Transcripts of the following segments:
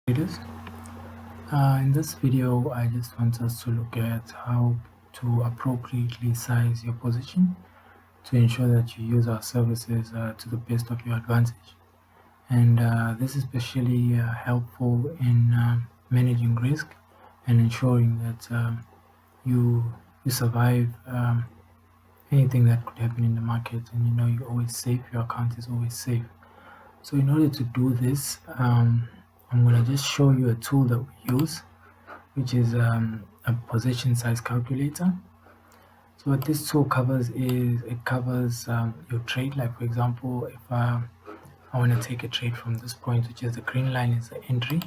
Traders. In this video, I just want us to look at how to appropriately size your position to ensure that you use our services to the best of your advantage. And this is especially helpful in managing risk and ensuring that you you survive anything that could happen in the market, and you're always safe. Your account is always safe. So in order to do this, I'm going to just show you a tool that we use, which is a position size calculator. So what this tool covers is it covers your trade. Like for example, if I want to take a trade from this point, which is the green line, is the entry.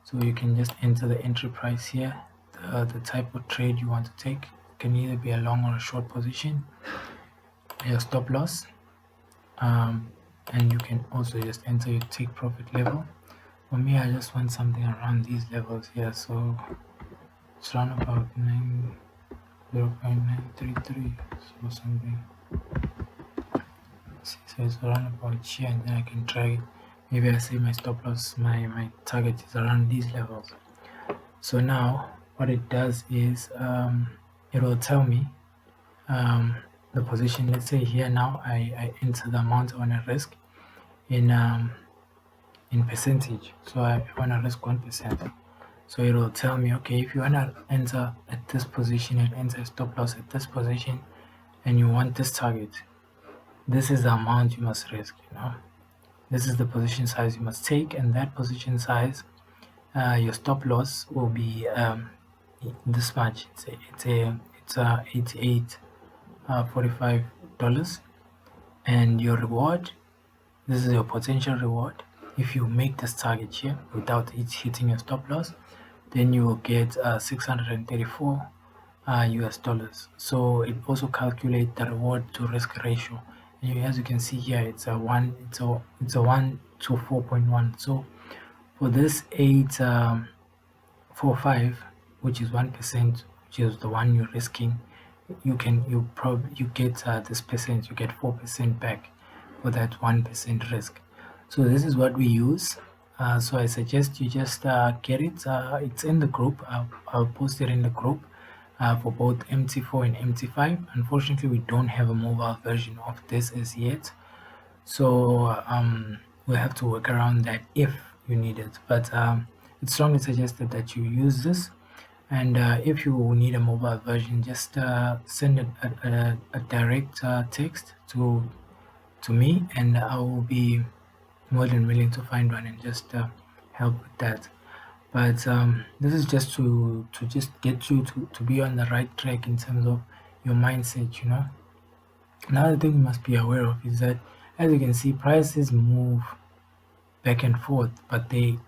So you can just enter the entry price here, the type of trade you want to take. It can either be a long or a short position, your stop loss, and you can also just enter your take profit level. For me, I just want something around these levels here, so it's around about 0.933, so something. So it's around about here, and then I can try. Maybe I say my stop loss, my target is around these levels. So now what it does is it will tell me the position. Let's say here now I enter the amount I want to risk in percentage. So I want to risk 1%. So it will tell me, okay, if you want to enter at this position and enter a stop loss at this position, and you want this target, this is the amount you must risk. This is the position size you must take, and that position size, your stop loss will be this much. It's 88 $45, and your reward, this is your potential reward. If you make this target here without it hitting your stop loss, then you will get 634 US dollars. So it also calculates the reward to risk ratio. And as you can see here, it's a 1 to 4.1. So for this 845, which is 1%, which is the one you're risking, you get this percent, you get 4% back for that 1% risk. So this is what we use. So I suggest you just get it. It's in the group. I'll post it in the group for both MT4 and MT5. Unfortunately, we don't have a mobile version of this as yet. So we'll have to work around that if you need it. But it's strongly suggested that you use this. And if you need a mobile version, just send a direct text to me, and I will be more than willing to find one and just help with that. But this is just to just get you to be on the right track in terms of your mindset. Another thing you must be aware of is that, as you can see, prices move back and forth, but they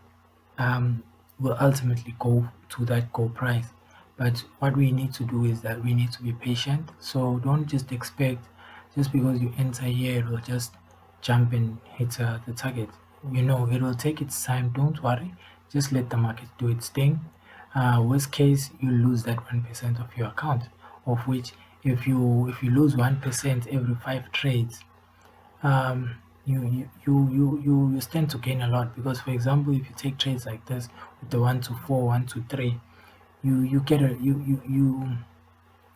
will ultimately go to that goal price. But what we need to do is that we need to be patient. So don't just expect, just because you enter here, it will just jump and hit the target. It will take its time. Don't worry. Just let the market do its thing. Worst case, you lose that 1% of your account, of which if you lose 1% every 5 trades, you stand to gain a lot. Because, for example, if you take trades like this with the 1 to 4, 1 to 3, you get you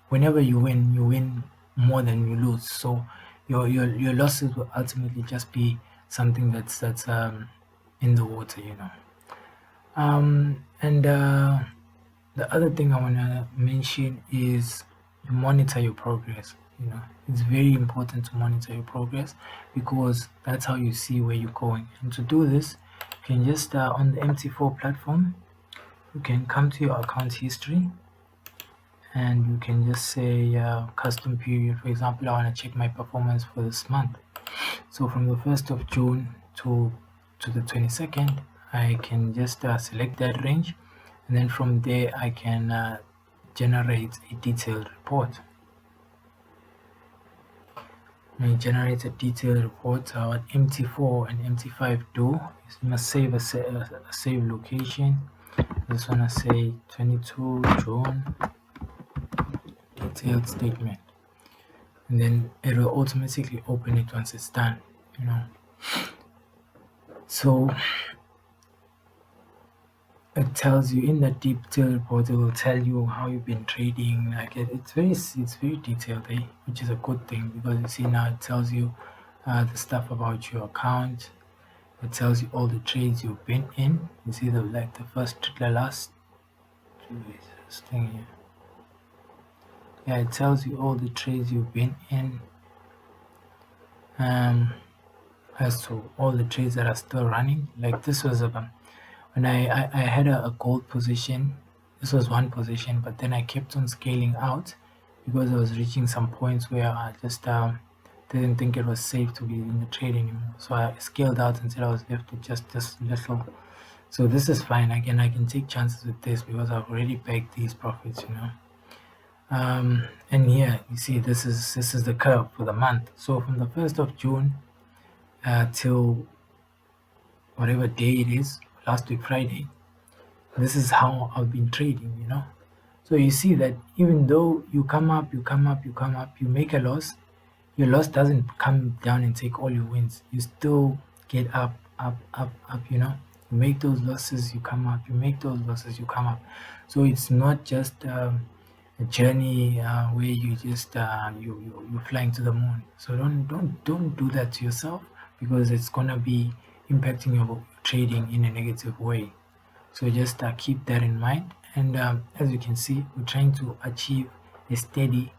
whenever you win more than you lose. So your losses will ultimately just be something that's in the water. And the other thing I want to mention is monitor your progress. It's very important to monitor your progress, because that's how you see where you're going. And to do this, you can just on the MT4 platform, you can come to your account history, and you can just say custom period. For example, I want to check my performance for this month. So from the 1st of June to the 22nd, I can just select that range, and then from there I can generate a detailed report. When you generate a detailed report, what MT4 and MT5 do is you must save a save location. I just want to say 22 June detailed statement, and then it will automatically open it once it's done. So it tells you in the detail report. It will tell you how you've been trading. Like it's very detailed, which is a good thing because you see now it tells you the stuff about your account. It tells you all the trades you've been in. You see the last this thing here. Yeah, it tells you all the trades you've been in. Um, as to all the trades that are still running. Like this was when I had a gold position. This was one position, but then I kept on scaling out because I was reaching some points where I just didn't think it was safe to be in the trade anymore. So I scaled out until I was left with just this little. So this is fine. I can take chances with this because I've already bagged these profits, you know. And here you see this is the curve for the month. So from the 1st of June till whatever day it is, last week Friday, this is how I've been trading, you know. So you see that even though you come up, you come up, you come up, you make a loss, your loss doesn't come down and take all your wins. You still get up, up, up, up, you know. You make those losses, you come up, you make those losses, you come up. So it's not just a journey where you just you're flying to the moon. So don't do that to yourself because it's gonna be impacting your trading in a negative way. So just keep that in mind. And as you can see, we're trying to achieve a steady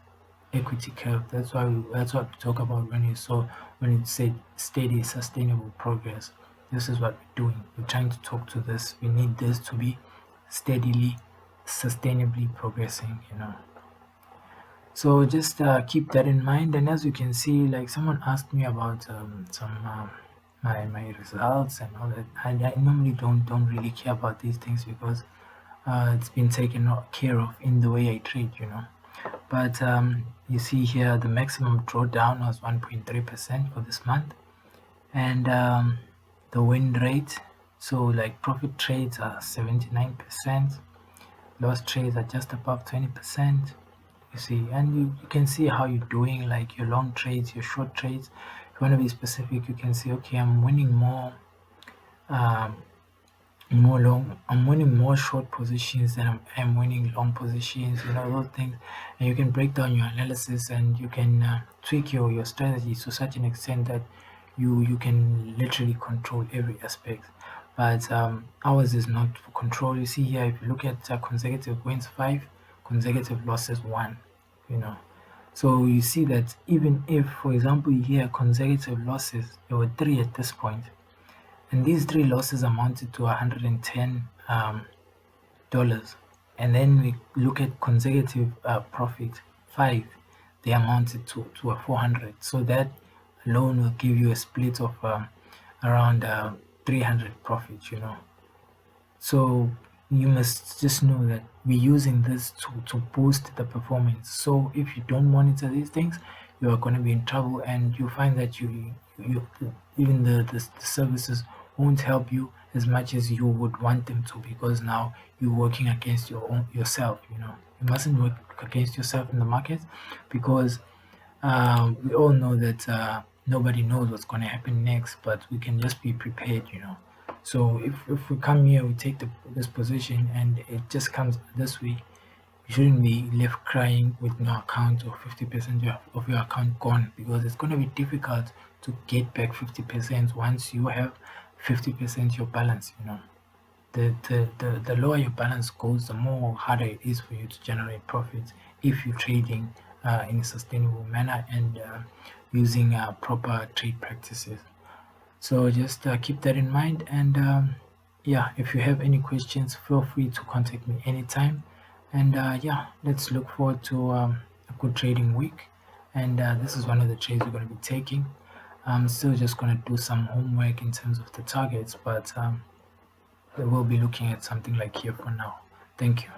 equity curve. That's what we talk about when it said steady, sustainable progress. This is what we're doing. We're trying to talk to this. We need this to be steadily, sustainably progressing. You know. So just keep that in mind. And as you can see, like someone asked me about some my results and all that. I normally don't really care about these things because it's been taken care of in the way I trade, you know. But you see here the maximum drawdown was 1.3% for this month, and the win rate. So like profit trades are 79%, loss trades are just above 20%. You see, and you can see how you're doing, like your long trades, your short trades. If you want to be specific, you can see, okay, I'm winning um, I'm winning more short positions than I'm winning long positions, you know, those things. And you can break down your analysis and you can tweak your strategy to such an extent that you can literally control every aspect. But ours is not for control. You see here, if you look at consecutive wins 5, consecutive losses 1, you know. So you see that even if, for example, you hear consecutive losses, there were 3 at this point, and these 3 losses amounted to $110. And then we look at consecutive profit 5, they amounted to a 400. So that alone will give you a split of around 300 profits, you know. So you must just know that we're using this to boost the performance. So if you don't monitor these things, you are going to be in trouble, and you find that you even the services won't help you as much as you would want them to, because now you're working against yourself. You know, you mustn't work against yourself in the market, because we all know that nobody knows what's going to happen next, but we can just be prepared, you know. So if we come here, we take this position, and it just comes this way, you shouldn't be left crying with no account or 50% of your account gone, because it's going to be difficult to get back 50% once you have 50% your balance, you know. The lower your balance goes, the more harder it is for you to generate profits if you're trading in a sustainable manner and using proper trade practices. So just keep that in mind. And yeah, if you have any questions, feel free to contact me anytime. And yeah, let's look forward to a good trading week. And this is one of the trades we're going to be taking. I'm still just going to do some homework in terms of the targets, but we'll be looking at something like here for now. Thank you.